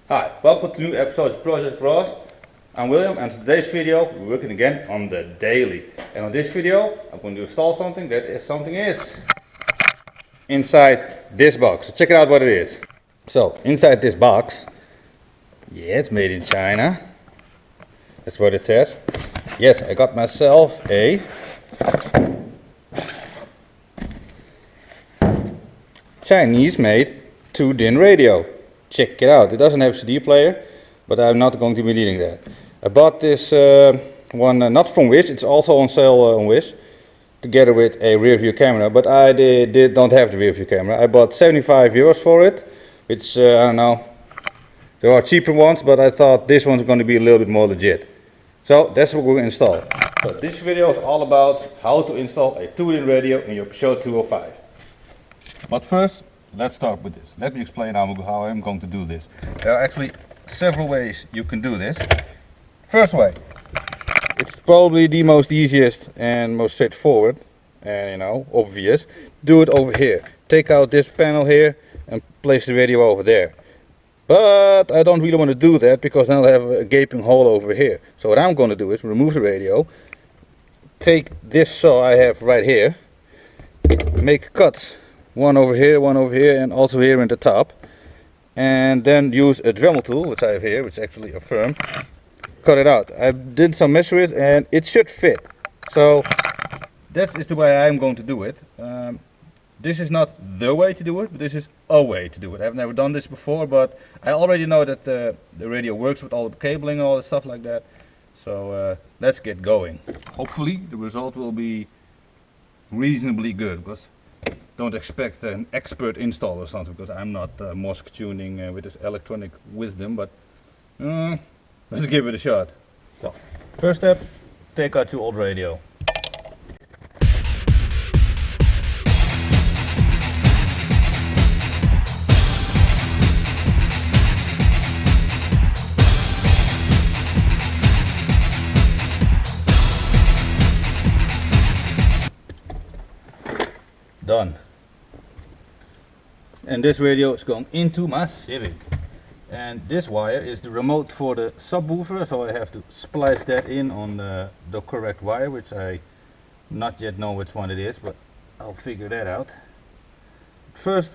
Hi, welcome to a new episode of Project Cross. I'm William, and today's video we're working again on the daily. And on this video I'm going to install something that is inside this box. So check out what it is. So inside this box, yeah, it's made in China. That's what it says. Yes, I got myself a Chinese made 2-DIN radio. Check it out. It doesn't have a CD player, but I'm not going to be needing that. I bought this one not from Wish, it's also on sale on Wish, together with a rear view camera, but I don't have the rear view camera. I bought 75 euros for it, which I don't know, there are cheaper ones, but I thought this one's going to be a little bit more legit. So that's what we're going to install. So this video is all about how to install a 2-DIN radio in your Peugeot 205. But first, let's start with this. Let me explain how I'm going to do this. There are actually several ways you can do this. First way, it's probably the most easiest and most straightforward and obvious. Do it over here. Take out this panel here and place the radio over there. But I don't really want to do that because then I'll have a gaping hole over here. So what I'm going to do is remove the radio, take this saw I have right here, make cuts. One over here, and also here in the top. And then use a Dremel tool, which I have here, which is actually a firm. Cut it out. I did some measurements and it should fit. So that is the way I'm going to do it. This is not the way to do it, but this is a way to do it. I've never done this before, but I already know that the radio works with all the cabling and all the stuff like that. So let's get going. Hopefully the result will be reasonably good, because don't expect an expert install or something, because I'm not Mosque tuning with this electronic wisdom, but let's give it a shot. So, first step, take out your old radio. Done. And this radio is going into my Civic. And this wire is the remote for the subwoofer, so I have to splice that in on the correct wire, which I not yet know which one it is, but I'll figure that out. First,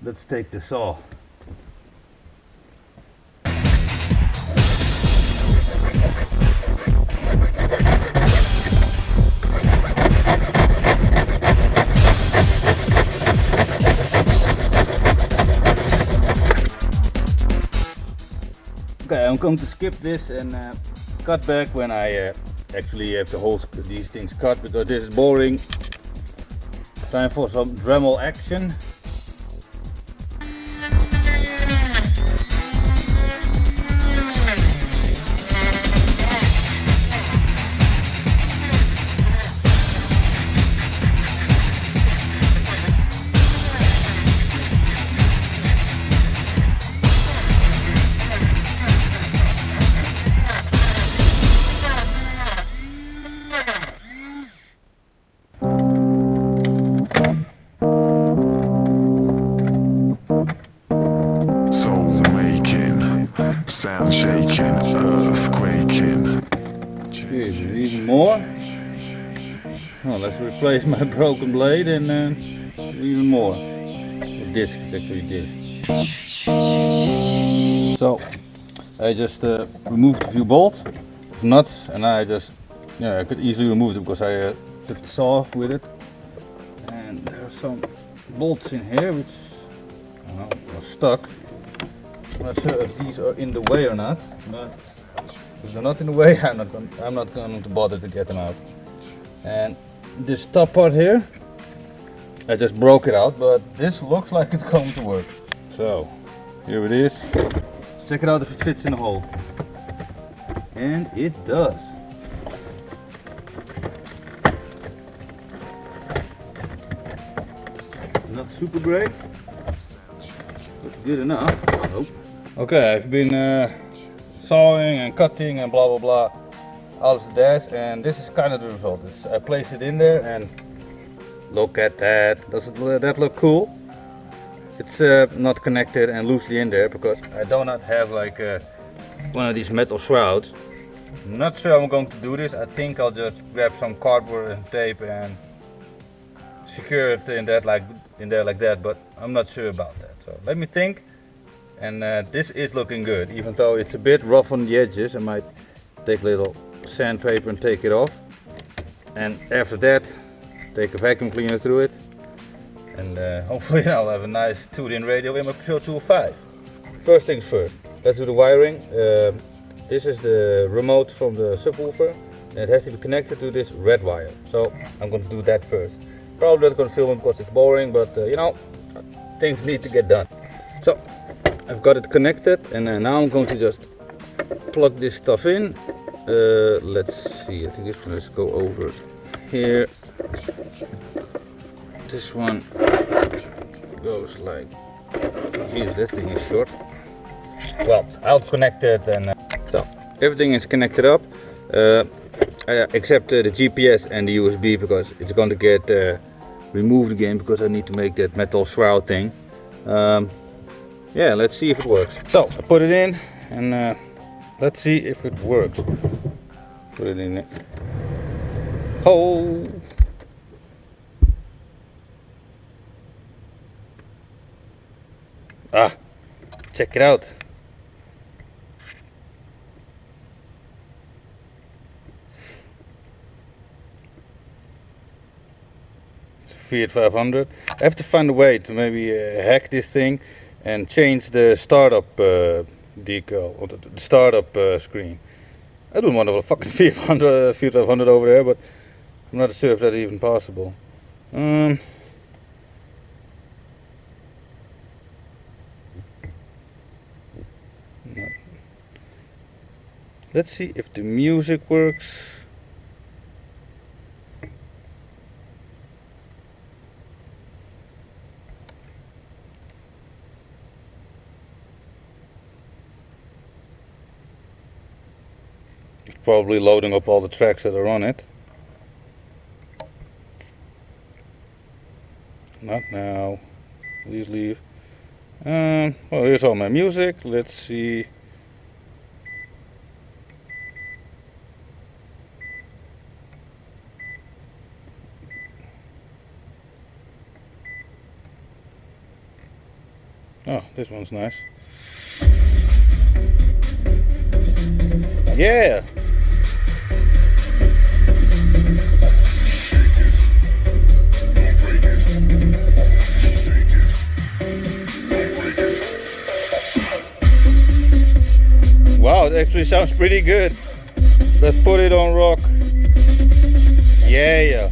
let's take the saw. Okay, I'm going to skip this and cut back when I actually have these things cut, because this is boring. Time for some Dremel action. Sound shaking, earth quaking. Here's even more. Well, let's replace my broken blade and even more. The disc is actually disc. So I just removed a few bolts, nuts, and I could easily remove them because I took the saw with it. And there are some bolts in here which are stuck. I'm not sure if these are in the way or not, but if they're not in the way, I'm not going to bother to get them out. And this top part here, I just broke it out, but this looks like it's going to work. So here it is. Let's check it out if it fits in the hole. And it does. Not super great, but good enough. Oh. Okay, I've been sawing and cutting and blah blah blah out of the dash, and this is kind of the result. I placed it in there and look at that. Doesn't that look cool? it's not connected and loosely in there because I do not have like one of these metal shrouds. I'm not sure I'm going to do this. I think I'll just grab some cardboard and tape and secure it in there like that, but I'm not sure about that. So let me think. And this is looking good, even though it's a bit rough on the edges. I might take a little sandpaper and take it off. And after that, take a vacuum cleaner through it. And hopefully I'll have a nice tuned-in radio in my Peugeot 205. First things first, let's do the wiring. This is the remote from the subwoofer. And it has to be connected to this red wire. So I'm going to do that first. Probably not going to film it because it's boring, but you know, things need to get done. So I've got it connected, and now I'm going to just plug this stuff in. Let's see, I think this one, let's go over here. This one goes like, geez, this thing is short. Well, I'll connect it, and so everything is connected up, except the GPS and the USB, because it's going to get removed again because I need to make that metal shroud thing. Yeah, let's see if it works. So I put it in, and let's see if it works. Put it in there. Oh! Ah, check it out. It's a Fiat 500. I have to find a way to maybe hack this thing and change the startup decal, or the startup screen. I don't want a fucking Fiat 500 over there, but I'm not sure if that's even possible. No. Let's see if the music works. Probably loading up all the tracks that are on it. Not now. Please leave. Well, here's all my music. Let's see. Oh, this one's nice. Yeah. Wow, it actually sounds pretty good. Let's put it on rock. Yeah.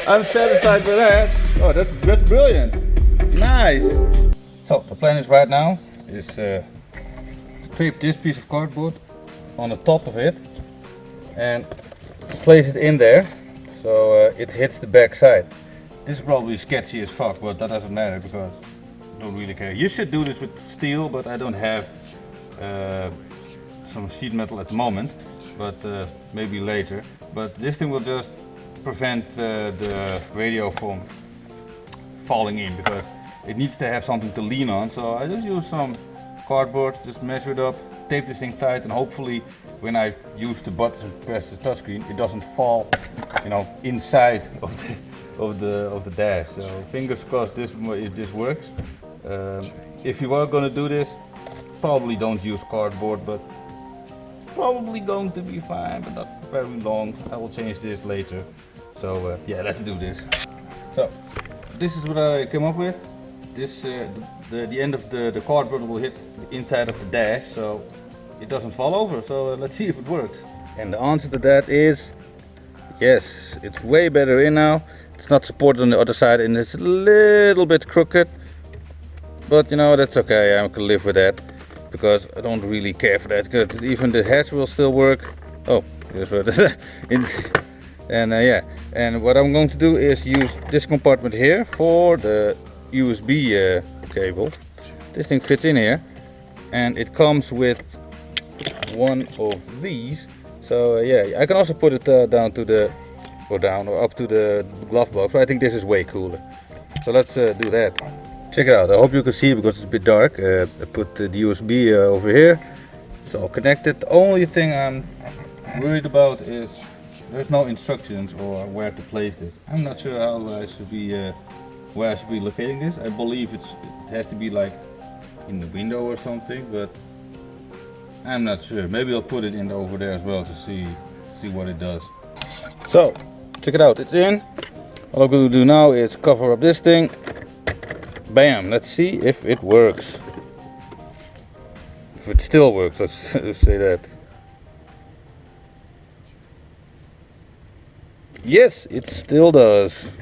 I'm satisfied with that. Oh, that's brilliant. Nice. So the plan is right now is to tape this piece of cardboard on the top of it and place it in there so it hits the back side. This is probably sketchy as fuck, but that doesn't matter because I don't really care. You should do this with steel, but I don't have some sheet metal at the moment, but maybe later. But this thing will just prevent the radio from falling in because it needs to have something to lean on. So I just use some cardboard, just measure it up, tape this thing tight, and hopefully when I use the buttons and press the touchscreen, it doesn't fall, you know, inside of the dash. So fingers crossed this works. If you are going to do this, probably don't use cardboard, but probably going to be fine, but not for very long. I will change this later. So yeah, let's do this. So this is what I came up with. This the end of the cardboard will hit the inside of the dash, so it doesn't fall over. So let's see if it works. And the answer to that is yes. It's way better in now. It's not supported on the other side, and it's a little bit crooked. But you know, that's okay. I can live with that because I don't really care for that. Because even the hatch will still work. Oh, here's where And yeah, and what I'm going to do is use this compartment here for the USB cable. This thing fits in here, and it comes with one of these. So yeah, I can also put it down to the, or down or up to the glove box, but I think this is way cooler. So let's do that. Check it out. I hope you can see it because it's a bit dark. I put the USB over here. It's all connected. The only thing I'm worried about is there's no instructions or where to place this. I'm not sure how I should be, where I should be locating this. I believe it has to be like in the window or something, but I'm not sure. Maybe I'll put it in over there as well to see what it does. So check it out. It's in. All I'm going to do now is cover up this thing. Bam. Let's see if it works. If it still works, let's say that. Yes, it still does.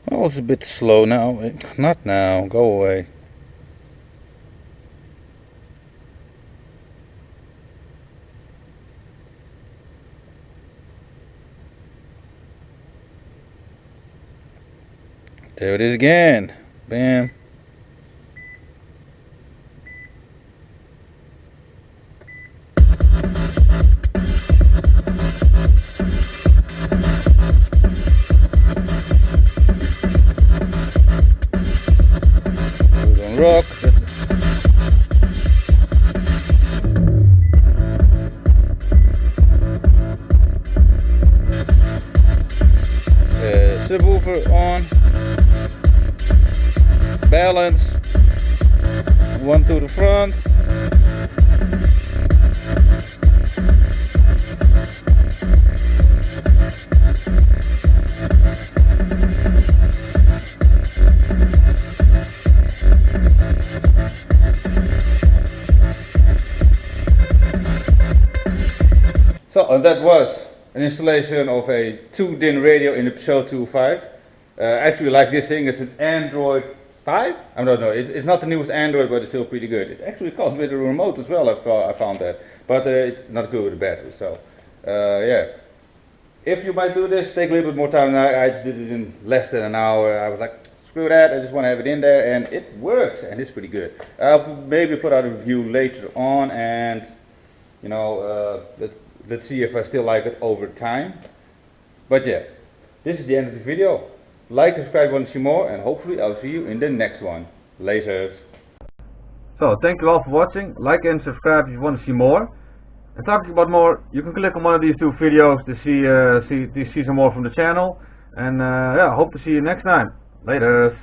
Well, it's a bit slow now. Not now. Go away. There it is again. Bam. Rock. Subwoofer on. Balance. One to the front. So and that was an installation of a 2-DIN radio in the Peugeot 205. I actually like this thing. It's an Android 5? I don't know. It's not the newest Android, but it's still pretty good. It actually comes with a remote as well. I found that, but it's not good with the battery. So yeah, if you might do this, take a little bit more time. I just did it in less than an hour. I was like, screw that. I just want to have it in there, and it works, and it's pretty good. I'll maybe put out a review later on, and you know, let's see if I still like it over time. But yeah, this is the end of the video. Like and subscribe if you want to see more, and hopefully I'll see you in the next one. Laters. So thank you all for watching. Like and subscribe if you want to see more. And talking about more, you can click on one of these two videos to see some more from the channel. And yeah, hope to see you next time. Laters.